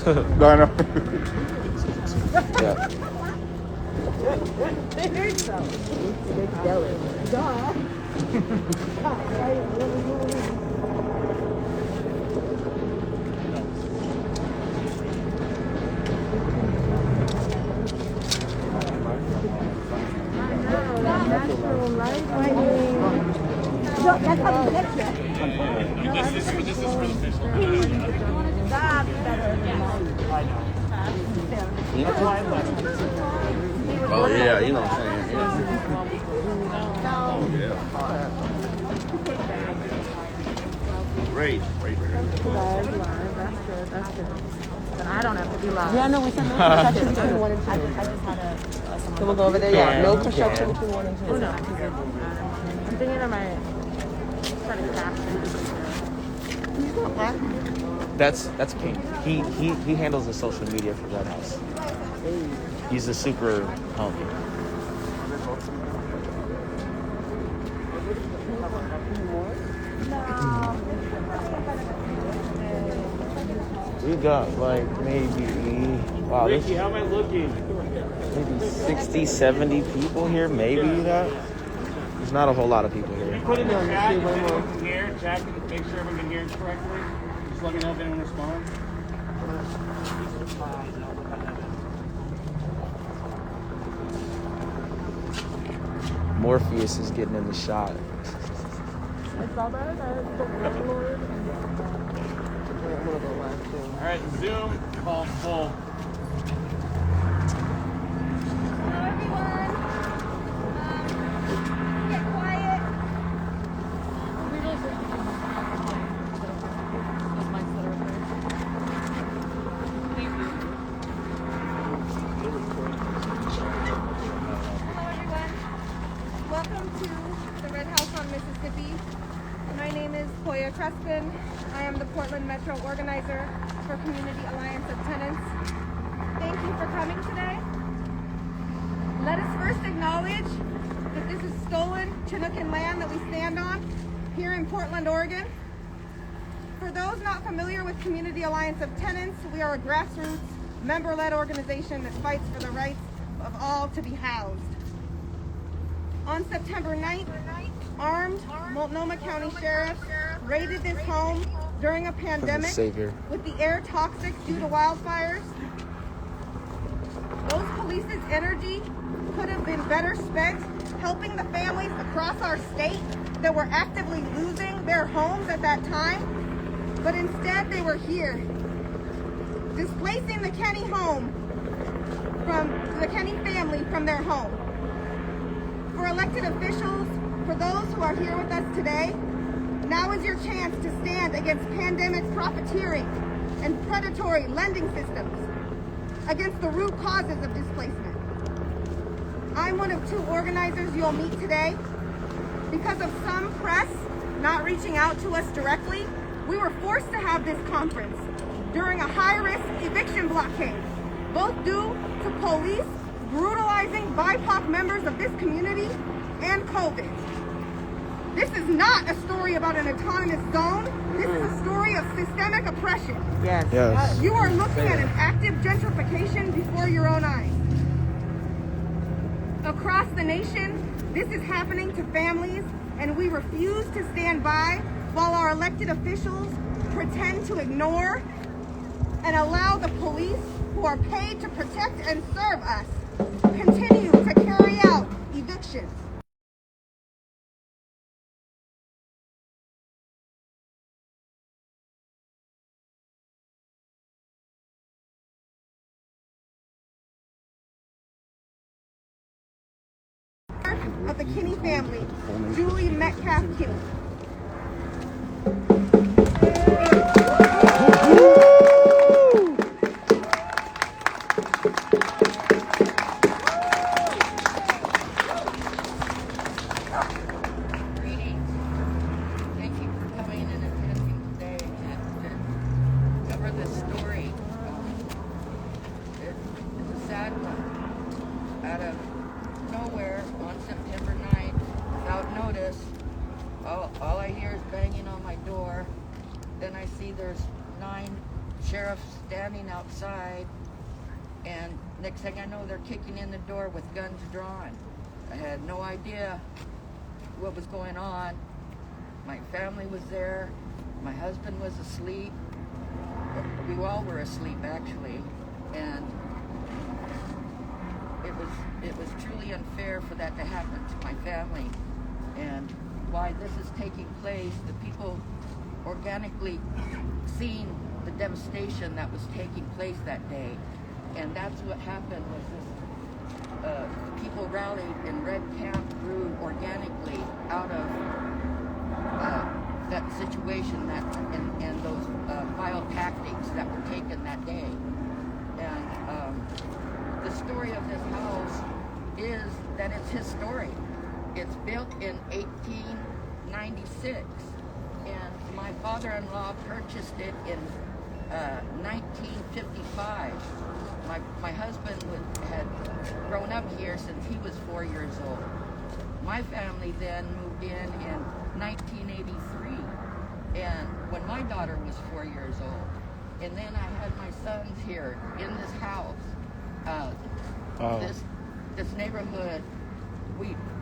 No, I know. Yeah. Oh yeah, you know what I'm saying. Yeah. Great. That's good. But I don't have to be live. Yeah, no, we said no construction between 1 and 2. I just had a. So we'll go over there. Yeah, no construction between 1 and 2. Oh no, I'm thinking I might try to capture. That's King. He handles the social media for Red House. He's a super homie. We got like maybe Ricky, how am I looking? maybe 60, 70 people here. Maybe that. There's not a whole lot of people here. Put in the chat if anyone can hear. Chat, make sure everyone can hear it correctly. Just let me know if anyone responds. Morpheus is getting in the shot. I saw that. Lord. All right, Zoom call full. Hello, everyone. Get quiet. Hello, everyone. Welcome to the Red House on Mississippi. My name is Koya Crespin. I am the Portland Metro Organizer for Community Alliance of Tenants. Thank you for coming today. Let us first acknowledge that this is stolen Chinookan land that we stand on here in Portland, Oregon. For those not familiar with Community Alliance of Tenants, we are a grassroots, member-led organization that fights for the rights of all to be housed. On September 9th, armed Multnomah County sheriffs raided this home during a pandemic Savior. with the air toxic due to wildfires. Those police's energy could have been better spent helping the families across our state that were actively losing their homes at that time, but instead they were here, displacing the Kenny family from their home. For elected officials, for those who are here with us today, now is your chance to stand against pandemic profiteering and predatory lending systems, against the root causes of displacement. I'm one of 2 organizers you'll meet today. Because of some press not reaching out to us directly, we were forced to have this conference during a high-risk eviction blockade, both due to police brutalizing BIPOC members of this community and COVID. This is not a story about an autonomous zone. This is a story of systemic oppression. Yes. Yes. You are looking at an active gentrification before your own eyes. Across the nation, this is happening to families, and we refuse to stand by while our elected officials pretend to ignore and allow the police, who are paid to protect and serve us, continue to carry out evictions. Of the Kinney family, Julie Metcalf Kinney. Greetings. Thank you for coming and attending today and to cover this story. It's a sad one. Out of nowhere on September 9th, without notice, all I hear is banging on my door. Then I see there's 9 sheriff's standing outside, and next thing I know, they're kicking in the door with guns drawn. I had no idea what was going on. My family was there. My husband was asleep. We all were asleep, actually, and it was truly unfair for that to happen to my family. And why this is taking place, the people organically seeing the devastation that was taking place that day. And that's what happened was this, people rallied and Red Camp grew organically out of that situation and those vile tactics that were taken that day. And the story of this house is that it's historic. It's built in 1896, and my father-in-law purchased it in 1955. My husband had grown up here since he was 4 years old. My family then moved in 1983, and when my daughter was 4 years old. And then I had my sons here in this house. This neighborhood,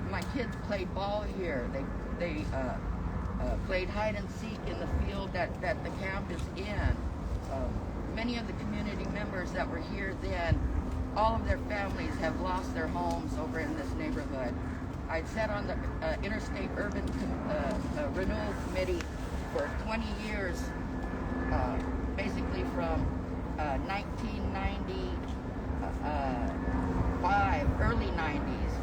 my kids played ball here. They played hide and seek in the field that the camp is in. Many of the community members that were here then, all of their families have lost their homes over in this neighborhood. I sat on the Interstate Urban Renewal Committee for 20 years, basically from 1995, early 90s.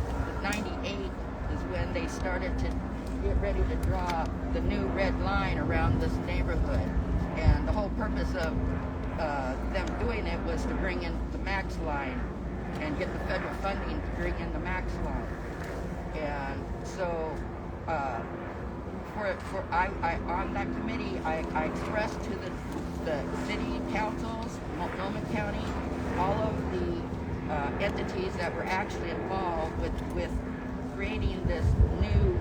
98 is when they started to get ready to draw the new red line around this neighborhood. And the whole purpose of them doing it was to bring in the max line and get the federal funding to bring in the max line. And so on that committee, I expressed to the city councils, Multnomah County, all of the entities that were actually involved with creating this new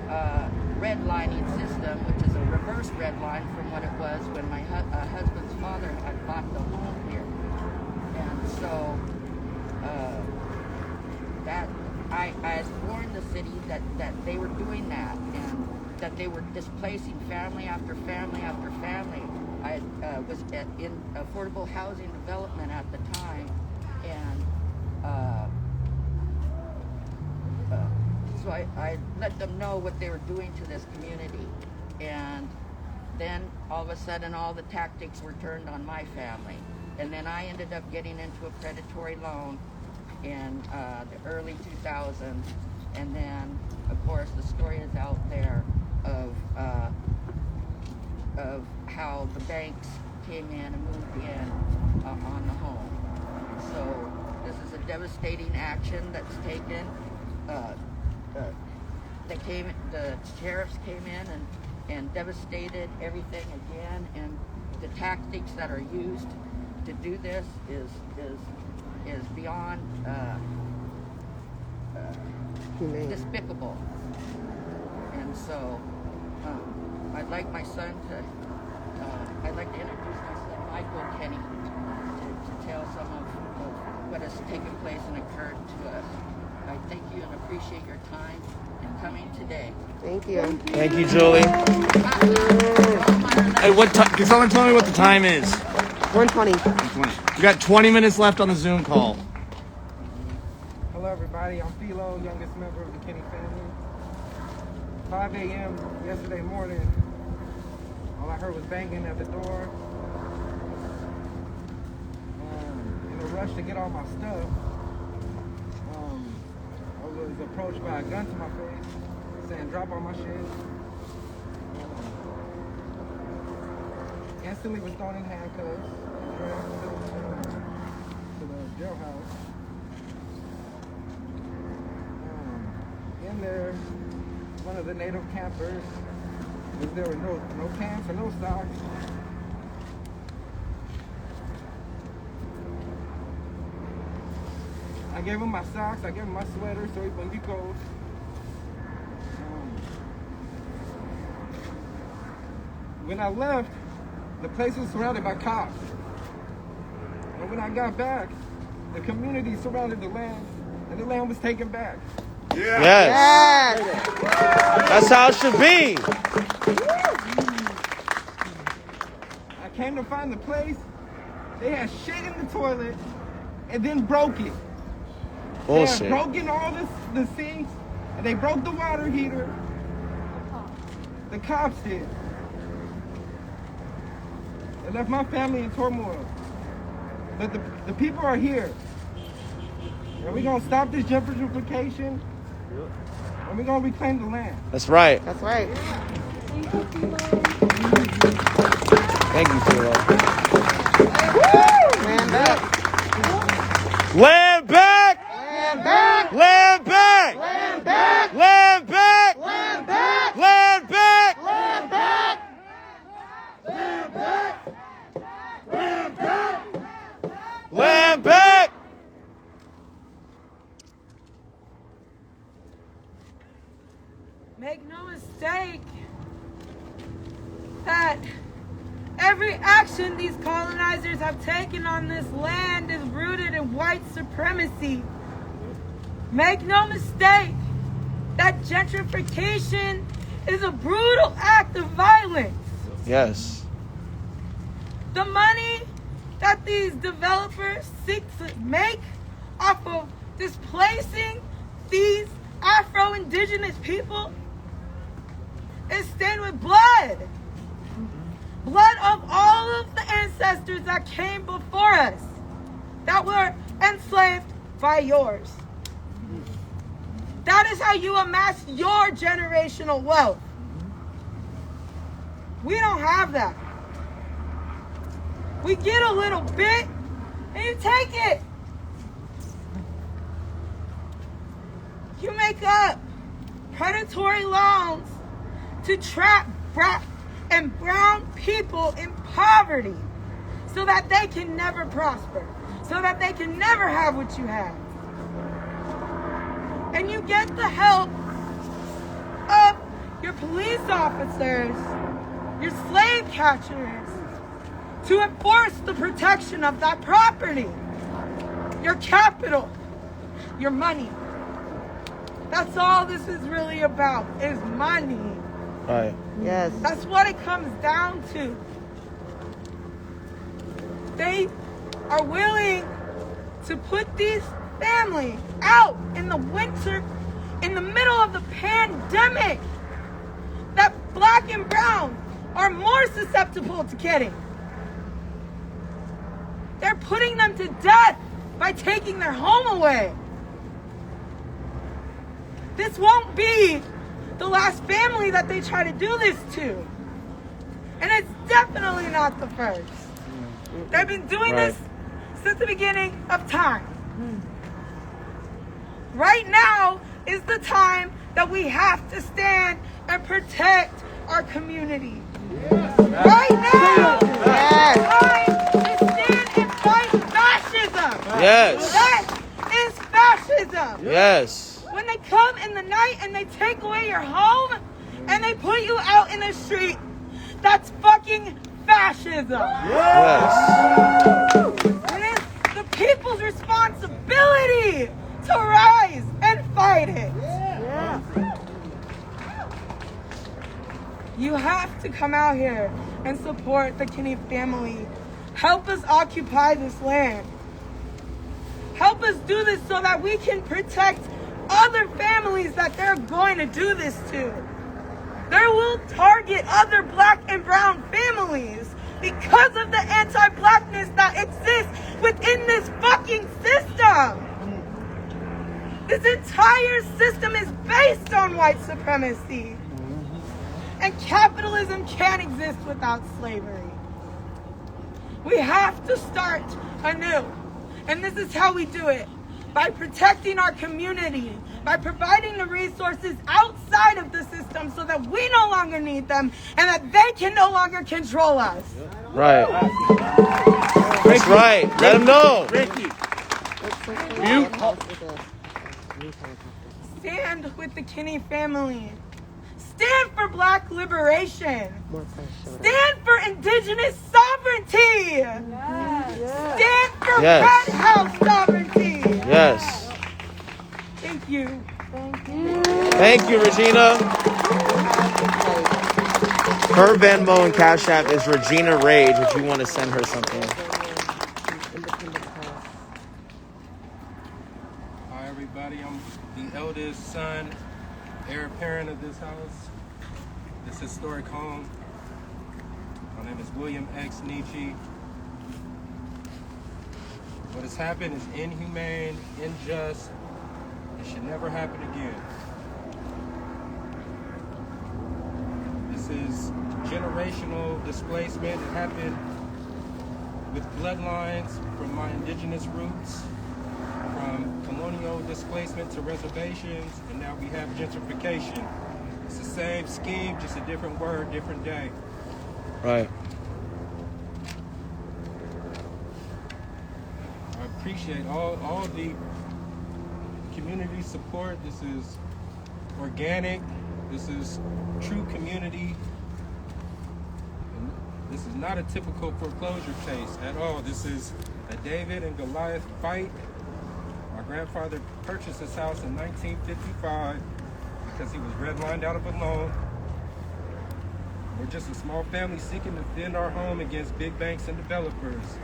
redlining system, which is a reverse red line from what it was when my husband's father had bought the home here. And so that I warned the city that they were doing that, and that they were displacing family after family after family. I was in affordable housing development at the time, and so I let them know what they were doing to this community. And then all of a sudden all the tactics were turned on my family. And then I ended up getting into a predatory loan in the early 2000s. And then, of course, the story is out there of how the banks came in and moved in on the home. So this is a devastating action that's taken. The sheriffs came in and devastated everything again, and the tactics that are used to do this is beyond despicable. And so I'd like my son to I'd like to introduce my son Michael Kenny to tell some of what has taken place and occurred to us. I thank you and appreciate your time in coming today. Thank you. Thank you, Julie. Hey, what time? Can someone tell me what the time is? 1:20. 1:20. We got 20 minutes left on the Zoom call. Hello, everybody. I'm Philo, youngest member of the Kenny family. 5 a.m. yesterday morning, all I heard was banging at the door. In a rush to get all my stuff, I was approached by a gun to my face, saying, "Drop all my shit." Instantly was thrown in handcuffs, dragged to the jailhouse. In there, one of the native campers, there were no pants or no socks. I gave him my socks, I gave him my sweater so he wouldn't be cold. When I left, the place was surrounded by cops. And when I got back, the community surrounded the land, and the land was taken back. Yes. That's how it should be. I came to find the place. They had shit in the toilet, and then broke it. They had Bullshit. broken all the sinks, and they broke the water heater. The cops did. They left my family in turmoil. But the people are here. And we're going to stop this gentrification. And we're going to reclaim the land. That's right. That's right. Thank you, Philo. Land back. Land back! Land back. Land back! Land back. Land back! Land back. Land back! Land back. Land back! Make no mistake that every action these colonizers have taken on this land is rooted in white supremacy. Make no mistake that gentrification is a brutal act of violence. Yes. The money that these developers seek to make off of displacing these Afro-Indigenous people is stained with blood. Blood of all of the ancestors that came before us that were enslaved by yours. That is how you amass your generational wealth. We don't have that. We get a little bit and you take it. You make up predatory loans to trap black and brown people in poverty so that they can never prosper, so that they can never have what you have. And you get the help of your police officers, your slave catchers, to enforce the protection of that property, your capital, your money. That's all this is really about, is money. Right. Yes. That's what it comes down to. They are willing to put these families out in the winter, in the middle of the pandemic, that black and brown are more susceptible to getting. They're putting them to death by taking their home away. This won't be the last family that they try to do this to. And it's definitely not the first. They've been doing this since the beginning of time. Right now is the time that we have to stand and protect our community. Right now is the time to stand and fight fascism. Yes. That is fascism. Yes. When they come in the night and they take away your home and they put you out in the street, that's fucking fascism. Yes. It is the people's responsibility to rise and fight it. You have to come out here and support the Kinney family. Help us occupy this land. Help us do this so that we can protect other families that they're going to do this to. They will target other black and brown families because of the anti-blackness that exists within this fucking system. This entire system is based on white supremacy. And capitalism can't exist without slavery. We have to start anew. And this is how we do it. By protecting our community, by providing the resources outside of the system so that we no longer need them and that they can no longer control us. Right. That's right. Let them know. Ricky. Stand with the Kinney family. Stand for black liberation. Stand for indigenous sovereignty. Stand for for Yes. Red House sovereignty. Yes. Thank you. Thank you, Regina. Her Venmo and Cash App is Regina Rage if you want to send her something. Hi, everybody. I'm the eldest son, heir apparent of this house, this historic home. My name is William X. Nietzsche. What has happened is inhumane, unjust. It should never happen again. This is generational displacement. It happened with bloodlines from my indigenous roots, from colonial displacement to reservations, and now we have gentrification. It's the same scheme, just a different word, different day. Right. I appreciate all the community support. This is organic. This is true community. And this is not a typical foreclosure case at all. This is a David and Goliath fight. My grandfather purchased this house in 1955 because he was redlined out of a loan. We're just a small family seeking to defend our home against big banks and developers.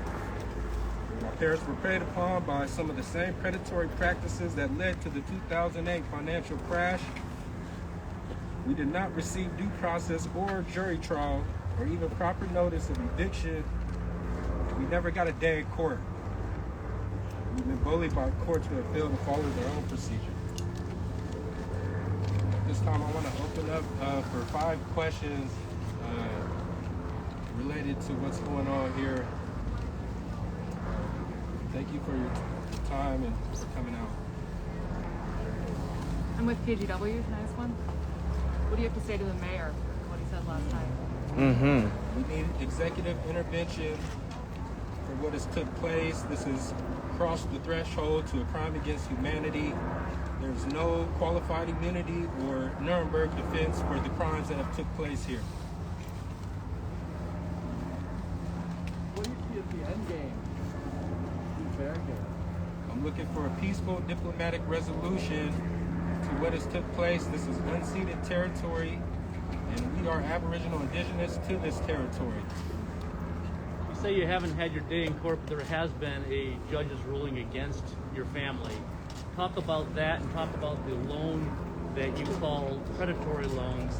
My parents were preyed upon by some of the same predatory practices that led to the 2008 financial crash. We did not receive due process or jury trial or even proper notice of eviction. We never got a day in court. We've been bullied by courts who have failed to follow their own procedure. This time I want to open up for 5 questions related to what's going on here. Thank you for your time and for coming out. I'm with KGW. Can I ask one? What do you have to say to the mayor? What he said last night? We need executive intervention for what has took place. This has crossed the threshold to a crime against humanity. There's no qualified immunity or Nuremberg defense for the crimes that have took place here. What do you see at the end game? I'm looking for a peaceful diplomatic resolution to what has took place. This is unceded territory, and we are Aboriginal indigenous to this territory. You say you haven't had your day in court, but there has been a judge's ruling against your family. Talk about that and talk about the loan that you call predatory loans.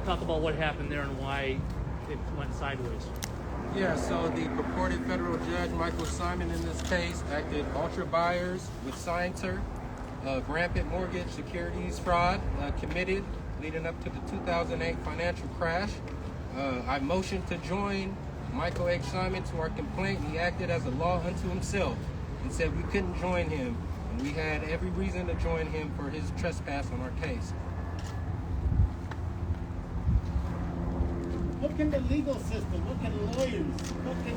Talk about what happened there and why it went sideways. Yeah, so the purported federal judge, Michael Simon, in this case, acted ultra buyers with scienter of rampant mortgage securities fraud committed leading up to the 2008 financial crash. I motioned to join Michael H. Simon to our complaint, and he acted as a law unto himself and said we couldn't join him, and we had every reason to join him for his trespass on our case. What can the legal system, what can lawyers, what can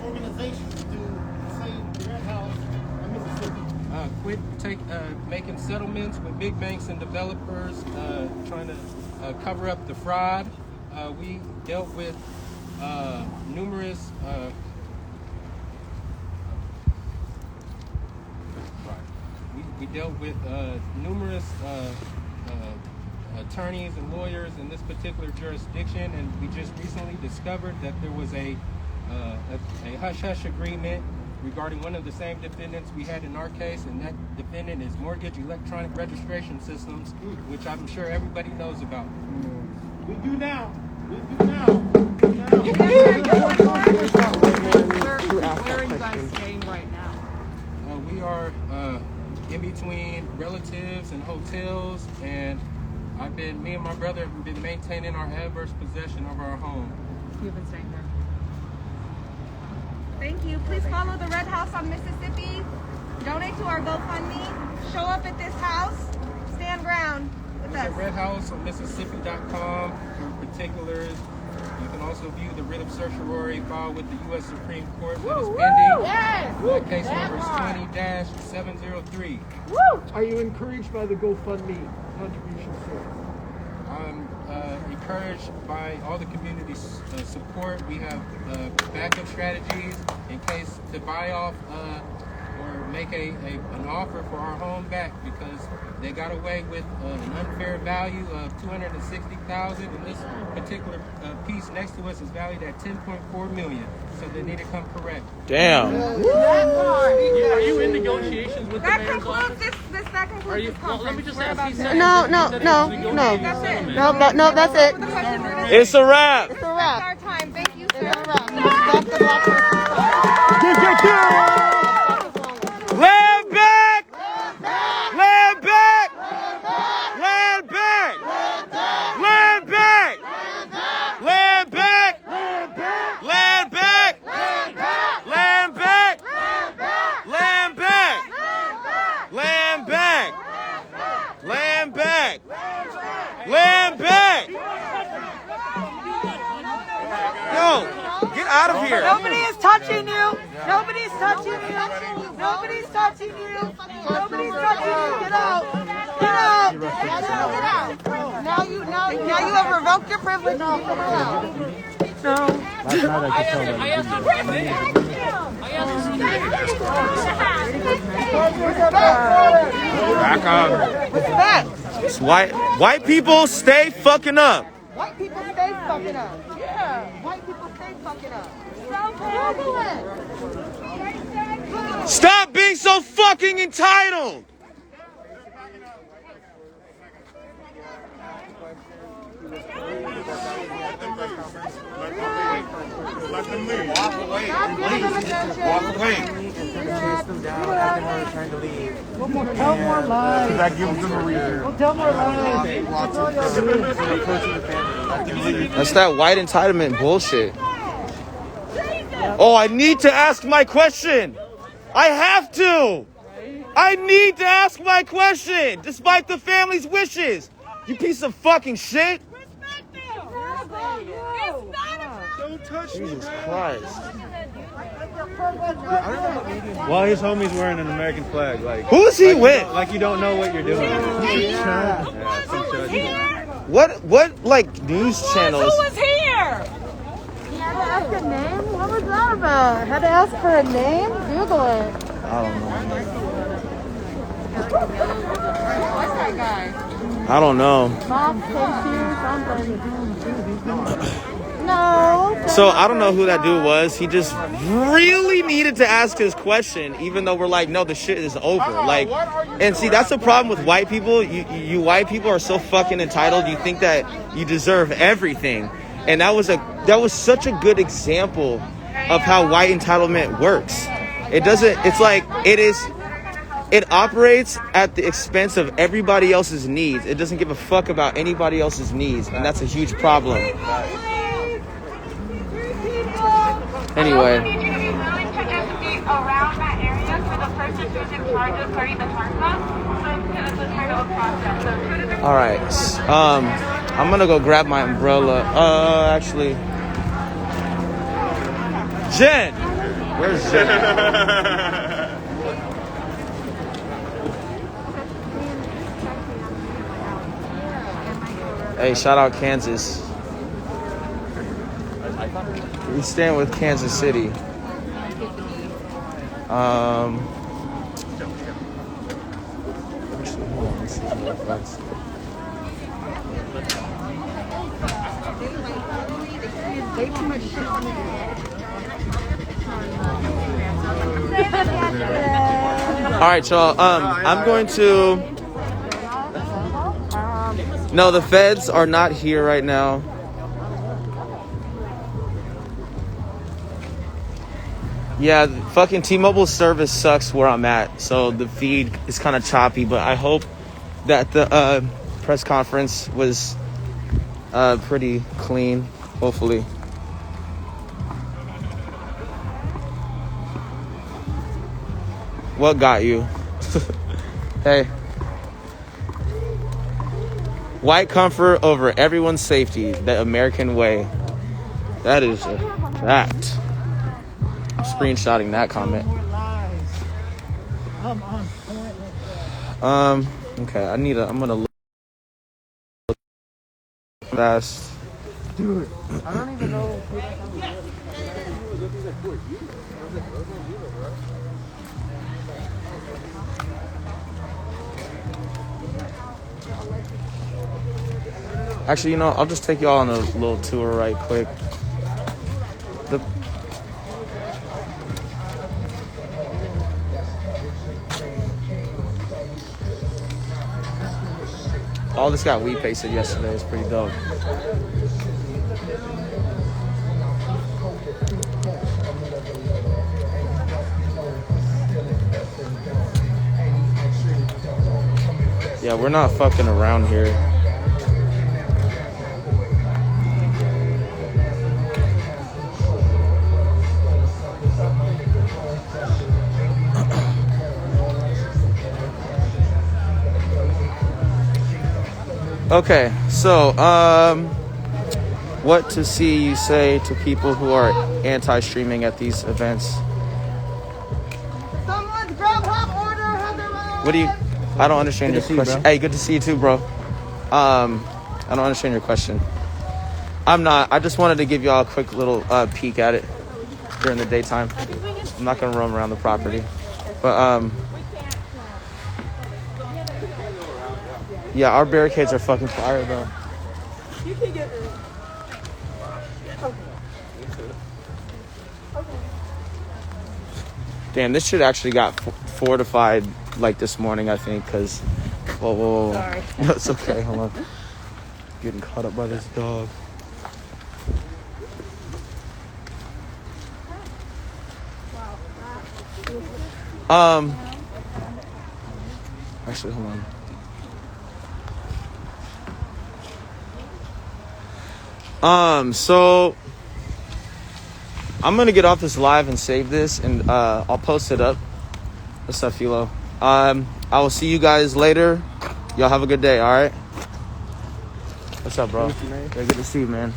organizations do to save Red House and Mississippi? Quit making settlements with big banks and developers, trying to cover up the fraud. We dealt with numerous we dealt with numerous attorneys and lawyers in this particular jurisdiction, and we just recently discovered that there was a hush-hush agreement regarding one of the same defendants we had in our case, and that defendant is Mortgage Electronic Registration Systems, which I'm sure everybody knows about. We do now. We do now. Where are you guys staying right now? We are in between relatives and hotels, and me and my brother have been maintaining our adverse possession of our home. You've been staying there. Thank you. Please follow the Red House on Mississippi. Donate to our GoFundMe. Show up at this house. Stand ground with us. Visit redhouseonmississippi.com for particulars. You can also view the writ of certiorari filed with the U.S. Supreme Court that is pending. Yes! Case number is 20-703. Are you encouraged by the GoFundMe contributions, sir? I'm encouraged by all the community support. We have backup strategies in case to buy off or make an offer for our home back because they got away with an unfair value of $260,000, and this particular piece next to us is valued at $10.4 million. So they need to come correct. Damn. Are you in negotiations with the mayor's office? That concludes Are you? this Well, let me conference. just ask. He said No, he no, said he no, was no. negotiating That's it. settlement. No, that's it. It's a wrap. It's a wrap. Our time. Thank you, sir. It's a wrap. Stop the block. Land back! Land back! Land back! Land back! Land back! Land back! Land back! Land back! Land back! Land back! Land back! Yo, get out of here! Nobody is touching you. Nobody's touching you. Nobody's touching you. Nobody's touching you. Get out. Get out. Get out. Now you have revoked your privilege. No. I asked him for a name. I asked him Back up. White people stay fucking up. White people stay fucking up. Yeah. White people stay fucking up. Google it. Stop being so fucking entitled. Let them leave. Walk away. Walk away. Tell more lies. That gives them a reason. Tell more lies. That's that white entitlement bullshit. Oh, I need to ask my question. I have to. I need to ask my question, despite the family's wishes. You piece of fucking shit. Don't touch me. Jesus Christ. While his homie's wearing an American flag, like Who is he with? like you don't know what you're doing. What like news channels? Who was here? You had to ask a name? What was that about? Had to ask for a name? Google it. I don't know. What's that guy? I don't know. Mom, something. No. So I don't know who that dude was. He just really needed to ask his question, even though we're like, no, the shit is over. Like, and see, that's the problem with white people. You white people are so fucking entitled. You think that you deserve everything, and that was such a good example of how white entitlement works. It doesn't. It's like it is. It operates at the expense of everybody else's needs. It doesn't give a fuck about anybody else's needs, and that's a huge problem. Anyway. All right. I'm gonna go grab my umbrella. Actually, Jen. Where's Jen? Hey, shout out Kansas. We stand with Kansas City. All right, y'all. I'm going to. No, the feds are not here right now. Yeah, fucking T-Mobile service sucks where I'm at, so the feed is kind of choppy, but I hope that the press conference was pretty clean, hopefully. What got you? Hey. White comfort over everyone's safety, the American way. That is a fact. I'm screenshotting that comment. Okay, I'm gonna look. Fast. Dude, I don't even know. Actually, you know, I'll just take y'all on a little tour right quick. All this got weed pasted yesterday. It's pretty dope. Yeah, we're not fucking around here. Okay, so, what to see you say to people who are anti-streaming at these events? Someone's Grubhub order had their own. What do you... I don't understand Good your to see you, question. bro. Hey, good to see you too, bro. I don't understand your question. I'm not. I just wanted to give y'all a quick little peek at it during the daytime. I'm not gonna roam around the property, but yeah, our barricades are fucking fire though. You can get it. Damn, this shit actually got fortified like this morning, I think, because... Whoa. Sorry. No, it's okay, hold on. Getting caught up by this dog. Actually, hold on. So... I'm gonna get off this live and save this, and I'll post it up. What's up, Philo? I will see you guys later. Y'all have a good day, all right? What's up, bro? Very good to see you, man.